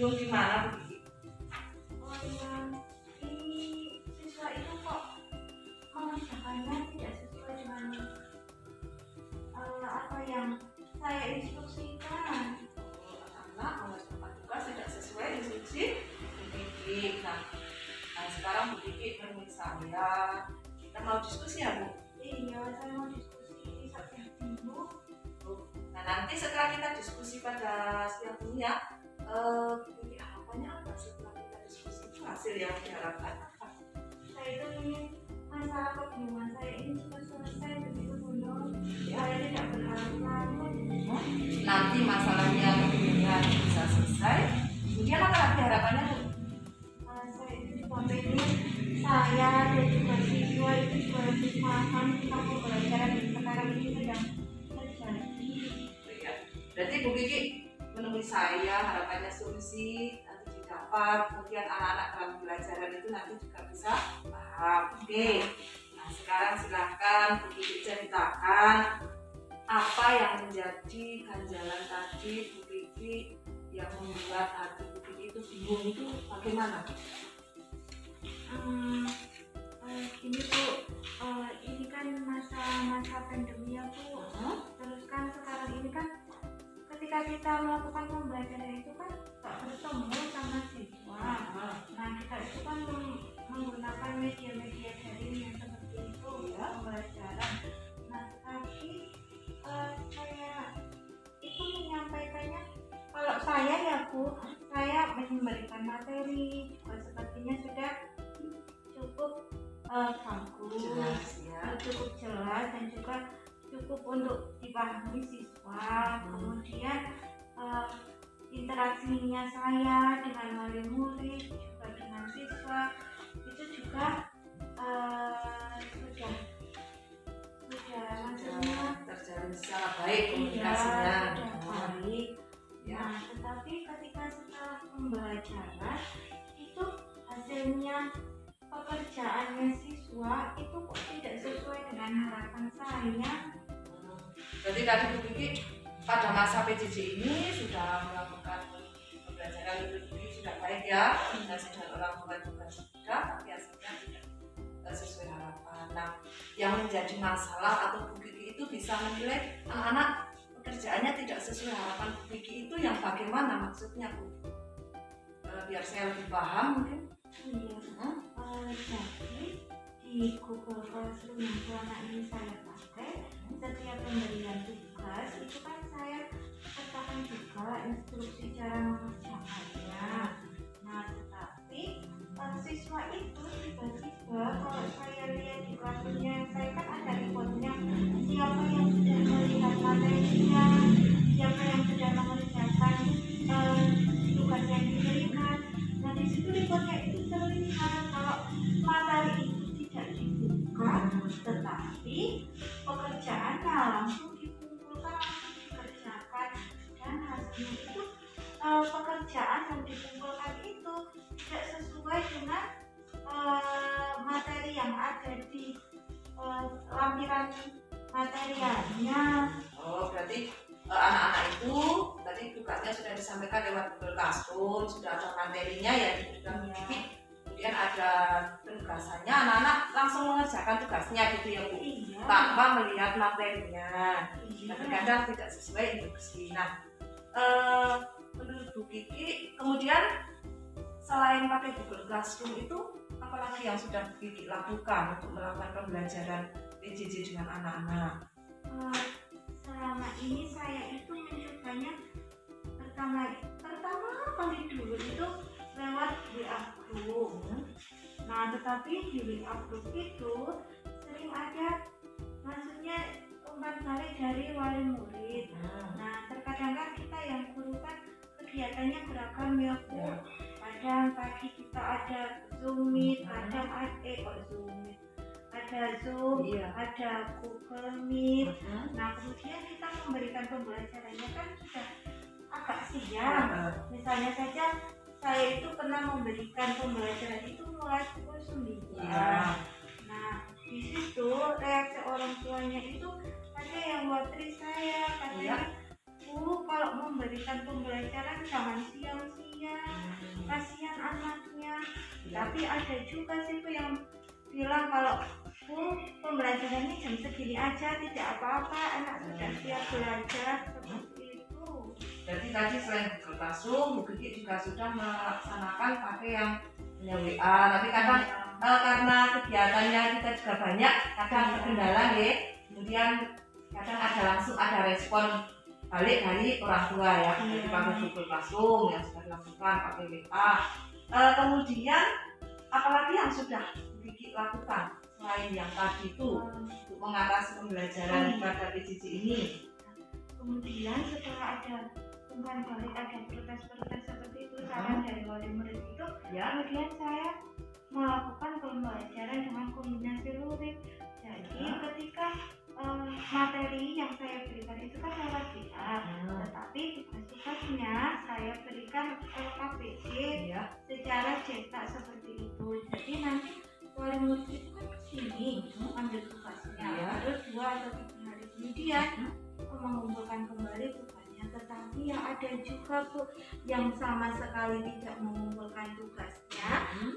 bingung gimana Bu Kiki? Oh yang ini siswa itu kok mengerjakannya tidak sesuai dengan apa yang saya instruksikan. Anak mengerjakan tugas tidak sesuai instruksi Bu Kiki. Nah, sekarang Bu Kiki menemui saya. Kita mau diskusi ya Bu? Iya, saya mau diskusi subjek minggu. Nah, nanti setelah kita diskusi pada siang ini ya, Kiki harapannya apa setelah kita diskusi itu hasil yang diharapkan apa? Saya itu ingin masalah kebingungan saya ini cepat selesai begitu dulu. Ya. Saya tidak berharap larut. Nanti masalahnya kebingungan bisa selesai. Kemudian apa lagi harapannya Bu? Saya itu juga pengen saya dan juga siswa itu juga lebih paham tentang pembelajaran yang sekarang ini sedang terjadi. Ya. Berarti Bu Kiki menemui saya, harapannya solusi nanti didapat, kemudian anak-anak dalam pembelajaran itu nanti juga bisa paham. Oke. Nah, sekarang silahkan Bu Kiki ceritakan apa yang menjadi ganjalan tadi Bu Kiki yang membuat hati Bu Kiki itu bingung itu bagaimana? Gini Bu, ini kan masa pandemi ya Bu. Terus kan sekarang ini kan ketika kita melakukan pembelajaran itu kan tak bertemu sama siswa. Nah kita itu kan menggunakan media-media daring yang seperti itu ya pembelajaran. Nah tapi saya itu menyampaikannya kalau saya ya Bu, saya memberikan materi juga sepertinya sudah cukup bagus, Jelas ya. cukup jelas dan juga cukup untuk dipahami siswa. Kemudian interaksinya saya dengan wali murid juga dengan siswa itu juga sudah maksudnya terjalin secara baik komunikasinya. sudah baik. Ya. Nah, tetapi ketika setelah pembelajaran itu hasilnya pekerjaannya siswa itu kok tidak sesuai dengan harapan saya. Jadi tadi Bu Kiki pada masa PJJ ini sudah melakukan pembelajaran lebih sudah baik ya, komunikasi dengan orang tua juga sudah, tapi hasilnya tidak sesuai harapan. Nah, yang menjadi masalah atau Bu Kiki itu bisa menilai anak-anak pekerjaannya tidak sesuai harapan Bu Kiki itu yang bagaimana maksudnya Bu? Biar saya lebih paham mungkin. Iya. Jadi di Google Classroom yang selama ini saya pakai, setiap pemberian tugas itu kan saya sertakan juga instruksi cara mengerjakannya. Nah, tetapi siswa itu tiba-tiba kalau saya lihat di kelasnya, saya kan ada reportnya siapa yang sudah melihat materinya, siapa yang sudah mengerjakan tugas yang diberikan. Nah, di situ reportnya itu terlihat kalau materi itu tidak dibuka, tetapi pekerjaannya langsung dikumpulkan, langsung dikerjakan, dan hasilnya itu pekerjaan yang dikumpulkan itu tidak sesuai dengan materi yang ada di lampiran materialnya. Oh, berarti anak-anak itu tadi tugasnya sudah disampaikan lewat Google Classroom, sudah ada materinya ya diberikan Bu Kiki. Kemudian ada penugasannya, anak-anak langsung mengerjakan tugasnya gitu ya Bu, Iya. tanpa melihat materinya. Iya. Kadang-kadang tidak sesuai instruksi. Nah, menurut Bu Kiki, kemudian selain pakai Google Classroom itu, apalagi yang sudah Bu Kiki lakukan untuk melakukan pembelajaran PJJ dengan anak-anak? Selama ini saya itu mencobanya pertama kali dulu itu lewat WA group. Nah, tetapi di WA group itu sering ada maksudnya umpan balik dari wali murid. Nah, terkadang kan kita yang guru kan kegiatannya beragam ya Bu. Kadang pagi kita ada Zoom Meet, kadang ada Zoom, ada Google Meet. Nah, kemudian kita memberikan pembelajarannya kan sudah agak siang. Misalnya saja saya itu pernah memberikan pembelajaran itu mulai pukul 9. Nah, di situ reaksi orang tuanya itu ada yang watri saya katanya Bu, kalau memberikan pembelajaran jangan siang-siang, kasihan anaknya. Tapi ada juga sih Bu yang bilang kalau Bu, pembelajarannya jam segini aja, tidak apa-apa, anak sudah siap belajar, seperti itu. Jadi tadi selain Google Classroom, Bu Kiki juga sudah melaksanakan pakai yang punya WA. Tapi kadang karena kegiatannya kita juga banyak, kadang terkendala ya. Kemudian kadang langsung ada respon balik dari orang tua ya, jadi pakai Google Classroom yang sudah dilakukan, pakai WA. Kemudian apalagi yang sudah Kiki lakukan selain yang tadi itu untuk mengatasi pembelajaran pada PJJ ini? Kemudian setelah ada umpan balik, ada protes-protes seperti itu, saran dari wali murid itu, kemudian saya melakukan pembelajaran dengan kombinasi luring. Jadi ketika materi yang saya berikan itu kan lewat WA, tetapi tugas-tugasnya saya berikan KPD secara cetak seperti itu. Jadi nanti wali murid itu kan kesini ambil tugasnya, terus 2 atau 3 hari kemudian mengumpulkan kembali tugasnya. Tetapi yang ada juga Bu yang sama sekali tidak mengumpulkan tugasnya,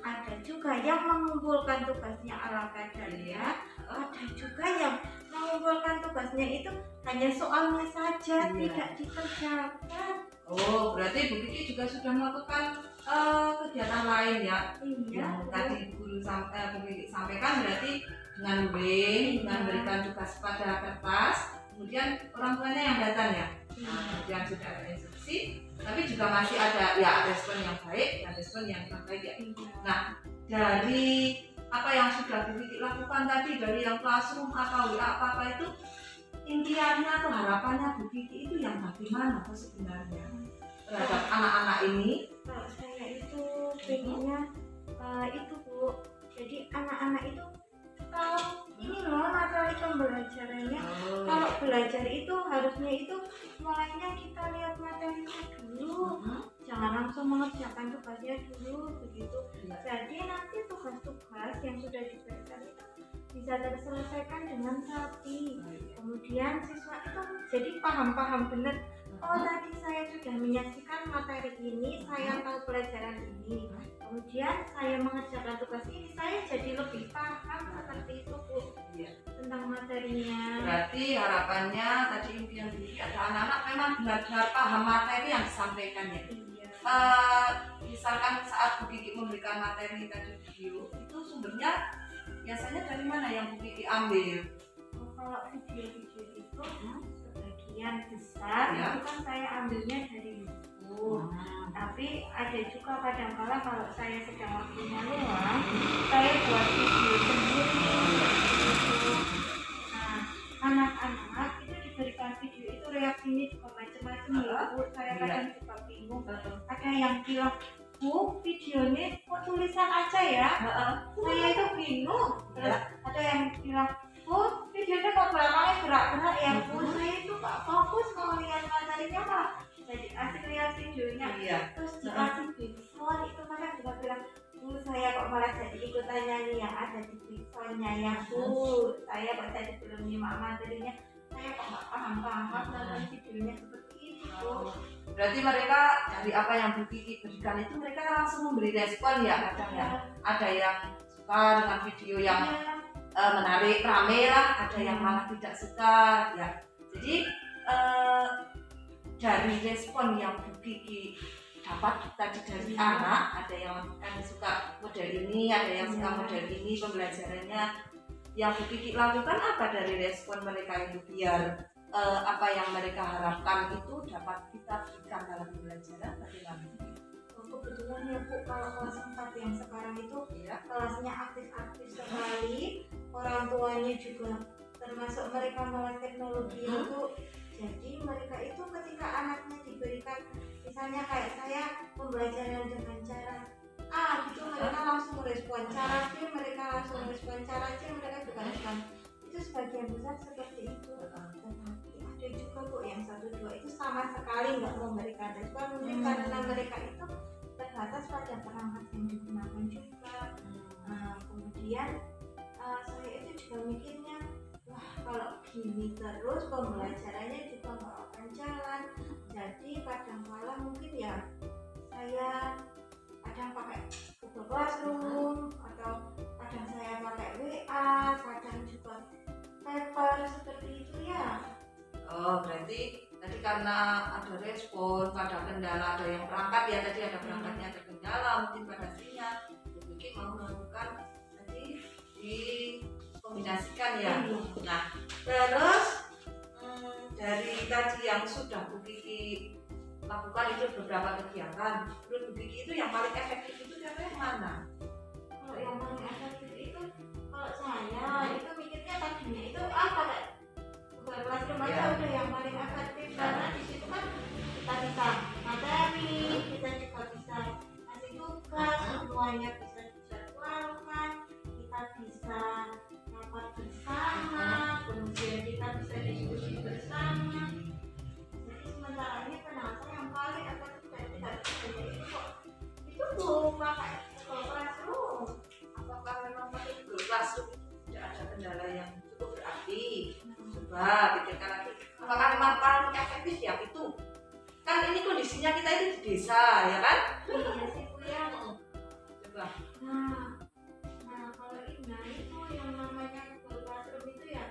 ada juga yang mengumpulkan tugasnya ala kadarnya, ada juga yang mengumpulkan tugasnya itu hanya soalnya saja, tidak dikerjakan. Oh, berarti Bu Kiki juga sudah melakukan kegiatan lain ya? Yang tadi guru sampaikan berarti dengan link, dengan berikan tugas pada kertas, kemudian orang tuanya yang datang ya. Kemudian sudah ada instruksi, tapi juga masih ada ya respon yang baik dan respon yang kurang baik ya. Nah, dari apa yang sudah Bu Kiki lakukan tadi, dari yang classroom atau WA apa itu, impiannya atau harapannya Bu Kiki itu yang bagaimana sebenarnya terhadap anak-anak ini? Kalau saya itu pengennya itu Bu, jadi anak-anak itu kalau ini loh materi pembelajarannya, kalau belajar itu harusnya itu mulainya kita lihat materinya dulu, jangan langsung mengerjakan tugasnya dulu begitu. Jadi nanti tugas-tugas yang sudah diberikan itu bisa terselesaikan dengan rapi. Kemudian siswa itu jadi paham benar. Oh, tadi saya sudah menyaksikan materi ini, saya tahu pelajaran ini. Kemudian saya mengerjakan tugas ini, saya jadi lebih paham seperti itu Bu tentang materinya. Berarti harapannya tadi impian ini ada anak-anak memang benar-benar paham materi yang disampaikan ya. Misalkan saat Bu Kiki memberikan materi tadi video, itu sumbernya biasanya dari mana yang Bu Kiki ambil? Kalau video-video itu sebagian besar itu kan saya ambilnya dari YouTube. Tapi ada juga kadang-kala kalau saya sedang waktunya luang, saya buat video sendiri. Nah, anak-anak itu diberikan video itu reaksinya juga macam-macam ya Bu. Saya kadang juga bingung. Ada yang bilang, Bu, videonya kok tulisan aja ya? Saya itu bingung. Terus ada yang bilang, Bu, videonya kok belakangnya gerak-gerak ya Bu? Saya itu gak fokus mau lihat materinya Pak. Jadi asik lihat videonya. Terus dikasih visual itu kadang juga bilang, Bu, saya kok malah jadi ikutan nyanyi yang ada di visualnya ya Bu. Saya kok jadi belum nyimak materinya. Saya kok gak paham-paham nonton videonya seperti itu Bu. Berarti mereka dari apa yang Bu Kiki berikan itu mereka langsung memberi respon ya kadang ya. Ada yang suka dengan video yang menarik, rame lah, ada yang malah tidak suka ya. Jadi dari respon yang Bu Kiki dapat tadi dari anak, ada yang suka model ini, ada yang suka model ini pembelajarannya. Yang Bu Kiki lakukan apa dari respon mereka itu biar apa yang mereka harapkan itu dapat kita berikan dalam pembelajaran bagaimana? Kebetulan ya Bu, kalau kelas 4 yang sekarang itu kelasnya aktif-aktif sekali, orang tuanya juga termasuk mereka melek teknologi ya Bu. Jadi mereka itu ketika anaknya diberikan misalnya kayak saya pembelajaran dengan cara A gitu, mereka langsung merespon, cara B mereka langsung merespon, cara C mereka juga respon. Itu sebagian besar seperti itu. Tetapi ada juga Bu yang 1-2 itu sama sekali nggak memberikan respon, mungkin karena mereka itu terbatas pada perangkat yang digunakan juga. Kemudian saya itu juga mikirnya, wah kalau gini terus pembelajarannya juga nggak apa jalan-jalan. Jadi kadang-kala mungkin ya saya kadang pakai Google Classroom atau kadang saya pakai WA, kadang juga paper seperti itu ya. Oh, berarti tadi karena ada respon pada kendala, ada yang perangkat ya, tadi ada perangkatnya terkendala mungkin pada sinyal, jadi mau melakukan tadi dikombinasikan ya. Nah, terus dari tadi yang sudah Bu Kiki lakukan itu beberapa kegiatan, menurut Bu Kiki itu yang paling efektif itu yang mana? Kalau yang paling efektif itu kalau saya itu mikirnya tadinya itu pakai Google Classroom aja udah yang paling efektif, karena di situ kan kita bisa materi, kita juga bisa kasih tugas, semuanya bisa dijadwalkan, kita bisa rapat bersama, kemudian kita bisa diskusi bersama. Jadi sementara ini kenapa yang paling efektif dan tidak bisa itu kok itu pakai Google Classroom. Apakah memang pakai Google Classroom tidak ada kendala yang cukup berarti? Coba pikirkan lagi, apakah memang paling efektif ya itu? Kan ini kondisinya kita itu di desa ya kan? Iya sih Bu ya. Coba. Nah kalau ini itu yang namanya Google Classroom itu ya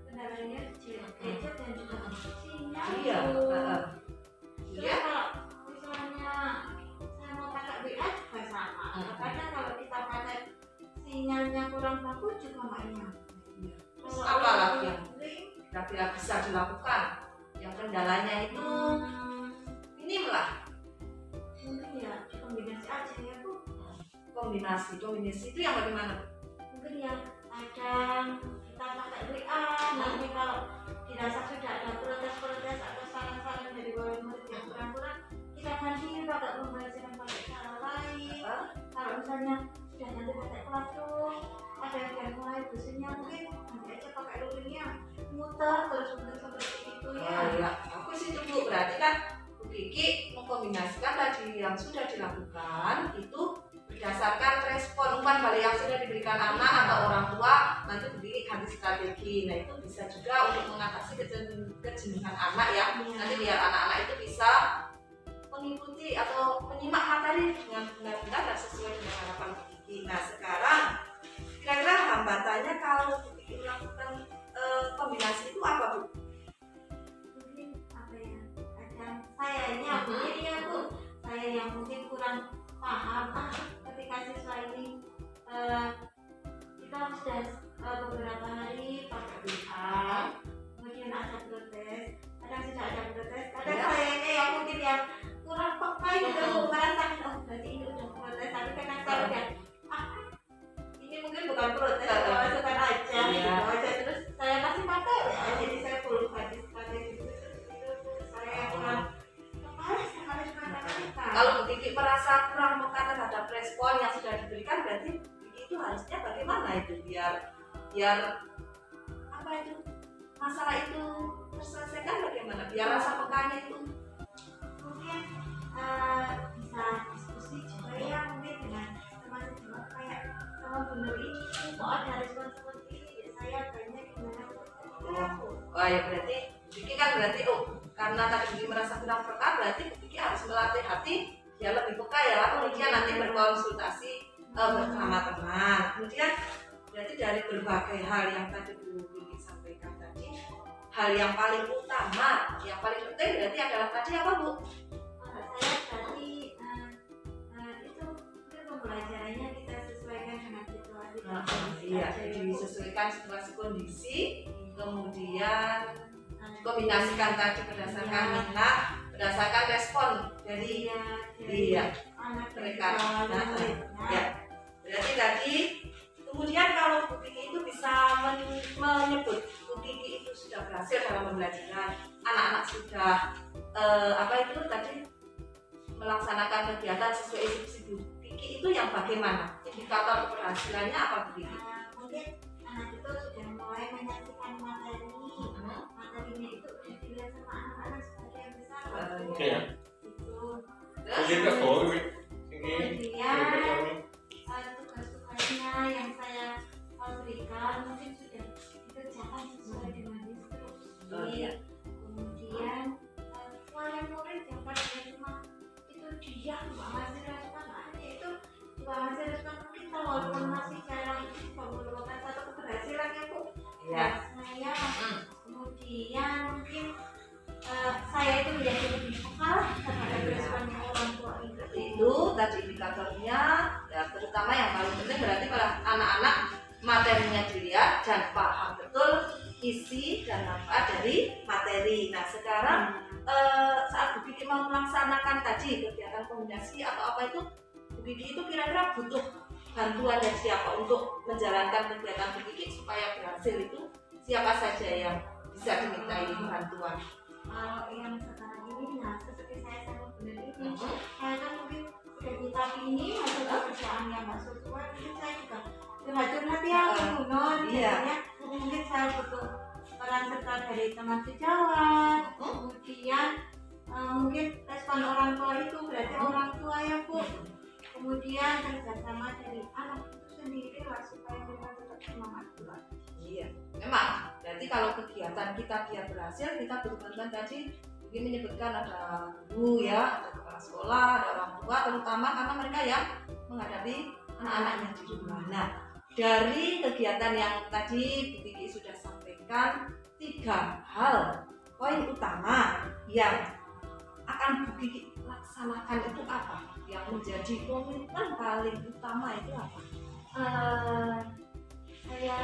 kendalanya gadget dan juga sinyal. Iya. Terus kalau misalnya saya mau pakai WA juga sama. Kadang kalau kita pakai sinyalnya kurang bagus juga nggak nyampe. Apalagi yang kira-kira bisa dilakukan yang kendalanya itu minim lah. Mungkin ya kombinasi aja ya Bu. Kombinasi itu yang bagaimana? Mungkin yang kadang kita pakai WA, nanti kalau dirasa sudah ada protes-protes atau saran-saran dari wali murid yang kurang-kurang, kita ganti pakai pembelajaran pakai cara lain. Kalau misalnya sudah nanti pakai Classroom, ada yang mulai busnya mungkin nanti aja pakai lulingnya muter terus mungkin seperti itu ya. Ya, aku sih tunggu, berarti kan Bu Kiki mengkombinasikan tadi yang sudah dilakukan itu berdasarkan respon umpan balik yang sudah diberikan anak atau orang tua, nanti Bu Kiki ganti strategi. Nah itu bisa juga untuk mengatasi kejenuhan anak ya. Nanti biar anak-anak itu bisa mengikuti atau menyimak materi dengan benar-benar dan sesuai dengan harapan Bu Kiki. Nah sekarang kira-kira hambatannya kalau Bu Kiki melakukan kombinasi itu apa Bu? Mungkin apa ya, kadang sayanya mungkin ya Bu, saya yang mungkin kurang paham ketika siswa ini kita sudah beberapa hari pakai WA, kemudian ada protes, kadang sudah ada protes, kadang sayanya yang mungkin yang kurang peka gitu Bu, merasakan oh berarti ini udah protes, tapi kadang saya udah ini mungkin bukan protes, masukan aja gitu aja, terus saya masih pakai ya, jadi saya perlu ganti strategi itu saya kurang harus mengatakan. Kalau Bu Kiki merasa kurang peka terhadap respon yang sudah diberikan, berarti Bu Kiki itu harusnya bagaimana itu biar apa itu masalah itu terselesaikan, bagaimana biar rasa pekanya itu Mungkin bisa diskusi juga ya, mungkin dengan teman-teman kayak sama Bu Nuri, kok ada respon seperti ini ya, saya banyak gimana wah ya berarti Bu Kiki kan berarti karena tadi Bu Kiki merasa kurang peka, berarti Bu Kiki harus melatih hati biar lebih peka ya, kemudian nanti berkonsultasi bersama teman. Kemudian berarti dari berbagai hal yang tadi Bu Kiki sampaikan tadi, hal yang paling utama, yang paling penting berarti adalah tadi apa Bu? Saya berarti itu mungkin pembelajarannya kita sesuaikan dengan situasi. Iya, jadi disesuaikan situasi kondisi, kemudian dikombinasikan tadi berdasarkan minat, berdasarkan respon dari anak mereka. Ya, berarti tadi kemudian kalau Bu Kiki itu bisa menyebut Bu Kiki itu sudah berhasil dalam pembelajaran, anak-anak sudah apa itu tadi melaksanakan kegiatan sesuai instruksi Bu Kiki, itu yang bagaimana? Indikator keberhasilannya apa Bu Kiki? Mungkin anak itu sudah mulai menyaksikan materinya itu udah dilihat sama anak-anak sebagian besar. Oke ya. Itu. Terus kemudian tugas-tugasnya yang saya berikan mungkin sudah dikerjakan sesuai dengan instruksi. Kemudian anak-anak materinya dilihat dan paham betul isi dan manfaat dari materi. Nah sekarang saat Bu Kiki mau melaksanakan tadi kegiatan komunikasi atau apa itu, Bu Kiki itu kira-kira butuh bantuan dari siapa untuk menjalankan kegiatan Bu Kiki supaya berhasil itu, siapa saja yang bisa dimintai bantuan? Kalau yang sekarang ini, nah seperti saya sama benar ini, saya kan mungkin sudah di tahap ini atau pekerjaan yang nggak sesuai, mungkin saya juga curhat-curhat ya ke Gunon, jadinya mungkin saya butuh peran serta dari teman sejawat, kemudian mungkin respon orang tua itu berarti orang tua ya Bu, kemudian kerjasama dari anak itu sendiri lah supaya mereka tetap semangat pula. Iya, memang. Berarti kalau kegiatan kita biar berhasil, kita butuh bantuan tadi. Mungkin menyebutkan ada guru ya, ada kepala sekolah, ada orang tua, terutama karena mereka yang menghadapi anak-anaknya di rumah. Nah, dari kegiatan yang tadi Bu Kiki sudah sampaikan, 3 hal poin utama yang akan Bu Kiki laksanakan itu apa? Yang menjadi komitmen paling utama itu apa? Saya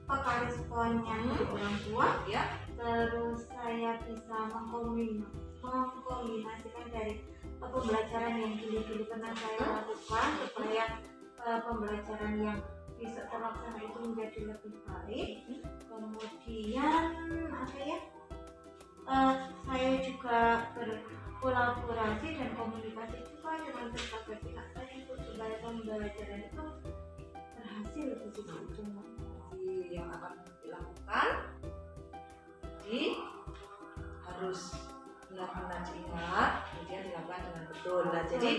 peka responnya dari orang tua, Ya, terus saya bisa mengkombinasikan dari pembelajaran yang dulu pernah saya lakukan supaya pembelajaran yang bisa terlaksana itu menjadi lebih baik. Kemudian apa ya, saya juga berkolaborasi dan komunikasi juga dengan berbagai pihak tadi supaya pembelajaran itu berhasil begitu. yang akan dilakukan jadi harus benar-benar diingat, kemudian dilakukan dengan betul. Nah, jadi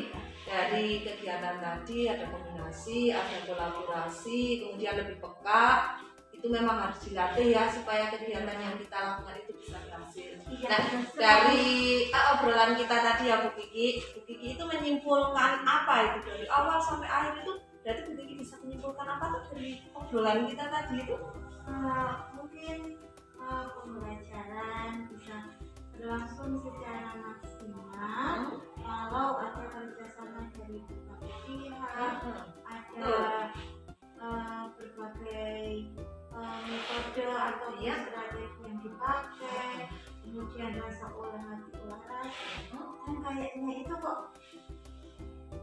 dari kegiatan tadi ada kombinasi, ada kolaborasi, kemudian lebih peka, itu memang harus dilatih ya supaya kegiatan yang kita lakukan itu bisa berhasil. Nah, dari obrolan kita tadi ya Bu Kiki itu menyimpulkan apa itu dari awal sampai akhir itu? Berarti Bu Kiki bisa menyimpulkan apa tuh dari obrolan kita tadi itu? Mungkin pembelajaran bisa berlangsung secara maksimal kalau ada kerjasama dari berbagai pihak, ada berbagai metode atau strategi yang dipakai, kemudian rasa olah rasa, dan kayaknya itu kok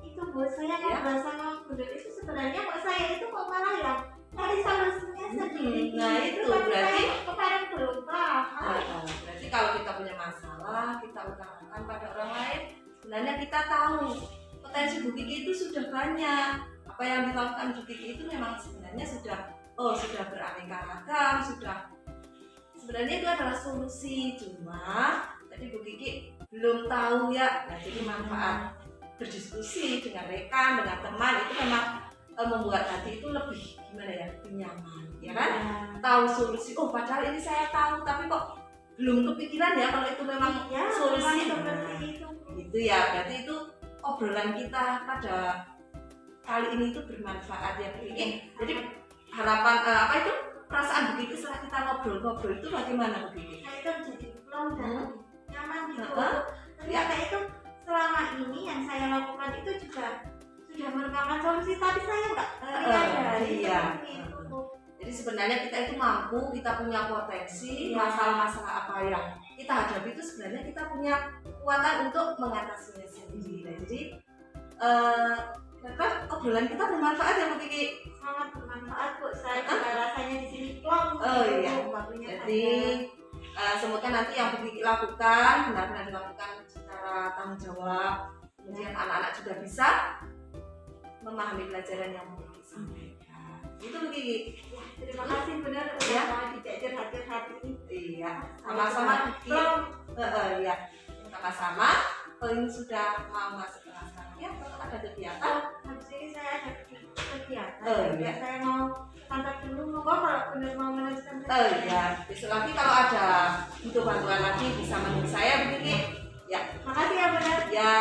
itu buat saya ngobrol sama Bunda itu sebenarnya kok saya itu kok malah ya cari solusinya sendiri. Nah itu kan berarti kemarin belum paham. Berarti kalau kita punya masalah, kita utarakan pada orang lain, sebenarnya kita tahu potensi Bu Kiki itu sudah banyak. Apa yang dilakukan Bu Kiki itu memang sebenarnya sudah beraneka ragam, sebenarnya itu adalah solusi, cuma tadi Bu Kiki belum tahu ya. Nah jadi manfaat berdiskusi dengan rekan, dengan teman itu memang membuat hati itu lebih gimana ya, lebih nyaman, ya kan? Tahu solusi, oh padahal ini saya tahu, tapi kok belum kepikiran ya kalau itu memang solusi. Gitu ya, berarti itu obrolan kita pada kali ini itu bermanfaat ya Bu Kiki. Jadi harapan apa itu perasaan Bu Kiki setelah kita ngobrol-ngobrol itu bagaimana Bu Kiki? Saya itu jadi plong dan nyaman gitu. Ternyata itu selama ini yang saya lakukan itu juga sudah merupakan solusi, tapi saya nggak lihat dari itu. Jadi sebenarnya kita itu mampu, kita punya potensi, masalah-masalah apa yang kita hadapi itu sebenarnya kita punya kekuatan untuk mengatasinya sendiri. Nah, jadi obrolan kita bermanfaat ya Bu Kiki? Sangat bermanfaat Bu. Saya juga rasanya di sini plong. Jadi semoga nanti yang Bu Kiki lakukan benar-benar dilakukan secara tanggung jawab. Kemudian anak-anak juga bisa memahami pelajaran yang Bu Kiki sampaikan. Itu Bu Kiki. Terima kasih benar ya dijak curhat ini. Iya, sama-sama Kiki. Ya, sama-sama. Kalau ini sudah mau masuk kelas ya, kalau ada kegiatan. Habis ini saya ada kegiatan. Ya, saya mau kantor dulu. Monggo kalau benar mau melanjutkan. Ya, besok lagi kalau ada butuh bantuan lagi bisa menghubungi saya Bu Kiki. Ya, makasih ya benar. Ya.